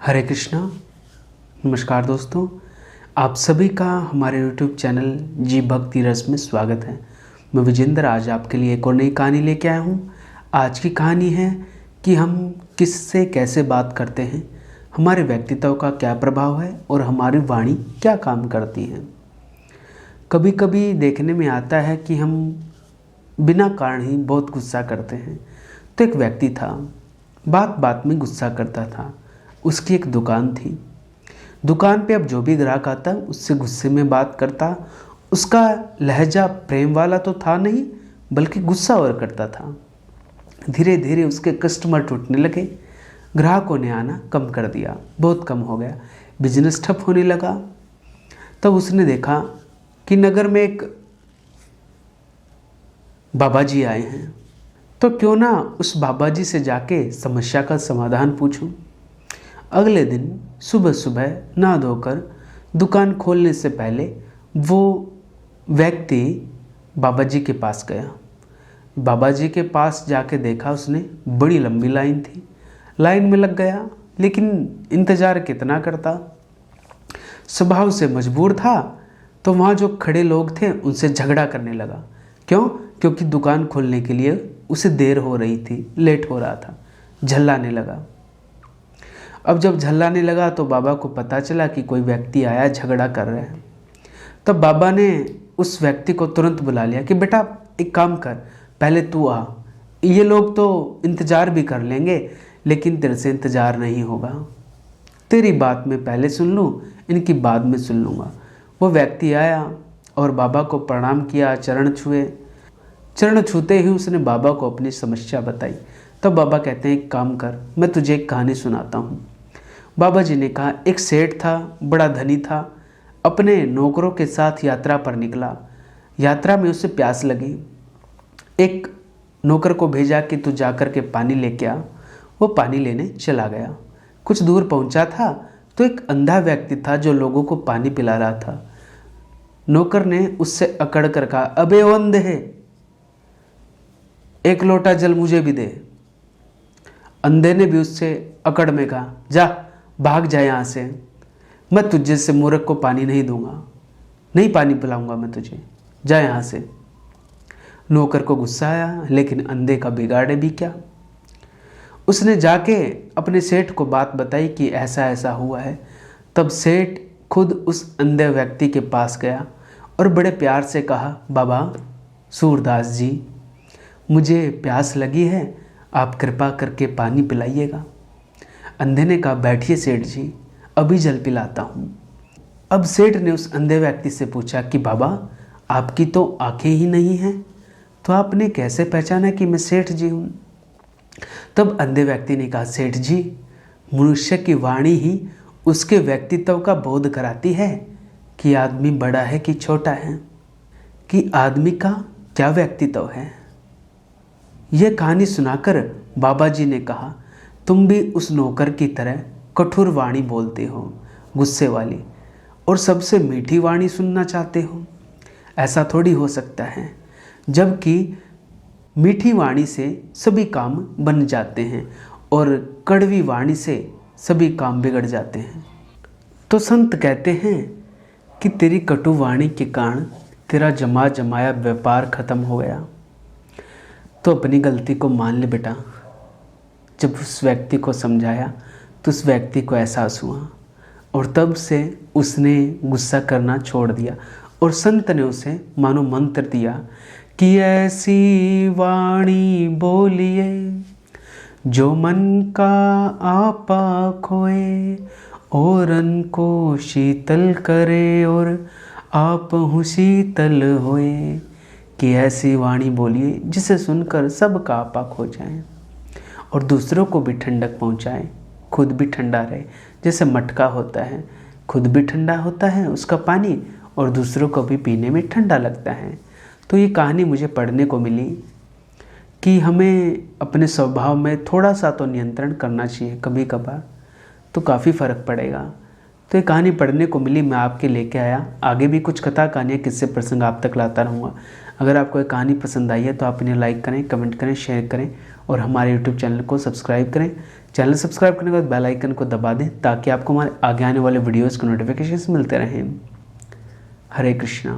हरे कृष्णा। नमस्कार दोस्तों, आप सभी का हमारे YouTube चैनल जी भक्ति रस में स्वागत है। मैं विजेंद्र आज आपके लिए एक और नई कहानी लेके आया हूँ। आज की कहानी है कि हम किससे कैसे बात करते हैं, हमारे व्यक्तित्व का क्या प्रभाव है और हमारी वाणी क्या काम करती है। कभी कभी देखने में आता है कि हम बिना कारण ही बहुत गुस्सा करते हैं। तो एक व्यक्ति था, बात बात में गुस्सा करता था। उसकी एक दुकान थी। दुकान पे अब जो भी ग्राहक आता उससे गुस्से में बात करता। उसका लहजा प्रेम वाला तो था नहीं, बल्कि गुस्सा और करता था। धीरे धीरे उसके कस्टमर टूटने लगे। ग्राहकों ने आना कम कर दिया, बहुत कम हो गया, बिजनेस ठप होने लगा। तब उसने देखा कि नगर में एक बाबा जी आए हैं, तो क्यों ना उस बाबा जी से जाके समस्या का समाधान पूछूं। अगले दिन सुबह सुबह नहा धोकर दुकान खोलने से पहले वो व्यक्ति बाबा जी के पास गया। बाबा जी के पास जाके देखा उसने, बड़ी लंबी लाइन थी। लाइन में लग गया, लेकिन इंतज़ार कितना करता। स्वभाव से मजबूर था, तो वहाँ जो खड़े लोग थे उनसे झगड़ा करने लगा। क्यों? क्योंकि दुकान खोलने के लिए उसे देर हो रही थी, लेट हो रहा था। झल्लाने लगा। अब जब झल्लाने लगा तो बाबा को पता चला कि कोई व्यक्ति आया, झगड़ा कर रहे हैं। तब बाबा ने उस व्यक्ति को तुरंत बुला लिया कि बेटा एक काम कर, पहले तू आ, ये लोग तो इंतज़ार भी कर लेंगे, लेकिन तेरे से इंतज़ार नहीं होगा। तेरी बात मैं पहले सुन लूँ, इनकी बाद में सुन लूँगा। वो व्यक्ति आया और बाबा को प्रणाम किया, चरण छुए। चरण छूते ही उसने बाबा को अपनी समस्या बताई। तब बाबा कहते हैं एक काम कर, मैं तुझे एक कहानी सुनाता हूँ। बाबा जी ने कहा, एक सेठ था, बड़ा धनी था, अपने नौकरों के साथ यात्रा पर निकला। यात्रा में उसे प्यास लगी। एक नौकर को भेजा कि तू जाकर के पानी लेके आ। वो पानी लेने चला गया। कुछ दूर पहुंचा था तो एक अंधा व्यक्ति था जो लोगों को पानी पिला रहा था। नौकर ने उससे अकड़ कर कहा, अबे ओ अंधे, एक लोटा जल मुझे भी दे। अंधे ने भी उससे अकड़ में कहा, जा भाग जा यहाँ से, मैं तुझे से मूर्ख को पानी नहीं दूंगा, नहीं पानी पिलाऊंगा मैं तुझे, जा यहाँ से। नौकर को गुस्सा आया, लेकिन अंधे का बिगाड़े भी क्या। उसने जाके अपने सेठ को बात बताई कि ऐसा ऐसा हुआ है। तब सेठ खुद उस अंधे व्यक्ति के पास गया और बड़े प्यार से कहा, बाबा सूरदास जी, मुझे प्यास लगी है, आप कृपा करके पानी पिलाइएगा। अंधे ने कहा, बैठिए सेठ जी, अभी जल पिलाता हूँ। अब सेठ ने उस अंधे व्यक्ति से पूछा कि बाबा आपकी तो आंखें ही नहीं हैं, तो आपने कैसे पहचाना कि मैं सेठ जी हूँ। तब अंधे व्यक्ति ने कहा, सेठ जी, मनुष्य की वाणी ही उसके व्यक्तित्व का बोध कराती है कि आदमी बड़ा है कि छोटा है, कि आदमी का क्या व्यक्तित्व है। यह कहानी सुनाकर बाबा जी ने कहा, तुम भी उस नौकर की तरह कठोर वाणी बोलते हो, गुस्से वाली, और सबसे मीठी वाणी सुनना चाहते हो। ऐसा थोड़ी हो सकता है, जबकि मीठी वाणी से सभी काम बन जाते हैं और कड़वी वाणी से सभी काम बिगड़ जाते हैं। तो संत कहते हैं कि तेरी कटु वाणी के कारण तेरा जमा जमाया व्यापार खत्म हो गया। तो अपनी गलती को मान ले बेटा। जब उस व्यक्ति को समझाया तो उस व्यक्ति को एहसास हुआ और तब से उसने गुस्सा करना छोड़ दिया। और संत ने उसे मानो मंत्र दिया कि ऐसी वाणी बोलिए जो मन का आपा खोए, औरन को शीतल करे और आप हूँ शीतल होए। कि ऐसी वाणी बोलिए जिसे सुनकर सब का आपा खो जाए और दूसरों को भी ठंडक पहुंचाए, खुद भी ठंडा रहे। जैसे मटका होता है, खुद भी ठंडा होता है उसका पानी और दूसरों को भी पीने में ठंडा लगता है। तो ये कहानी मुझे पढ़ने को मिली कि हमें अपने स्वभाव में थोड़ा सा तो नियंत्रण करना चाहिए कभी कभार, तो काफ़ी फ़र्क पड़ेगा। तो ये कहानी पढ़ने को मिली, मैं आपके लेके आया। आगे भी कुछ कथा कहानियाँ किस्से प्रसंग आप तक लाता रहूँगा। अगर आपको ये कहानी पसंद आई है तो आप इन्हें लाइक करें, कमेंट करें, शेयर करें और हमारे यूट्यूब चैनल को सब्सक्राइब करें। चैनल सब्सक्राइब करने के बाद बेल आइकन को दबा दें ताकि आपको हमारे आगे आने वाले वीडियोज़ के नोटिफिकेशन मिलते रहें। हरे कृष्णा।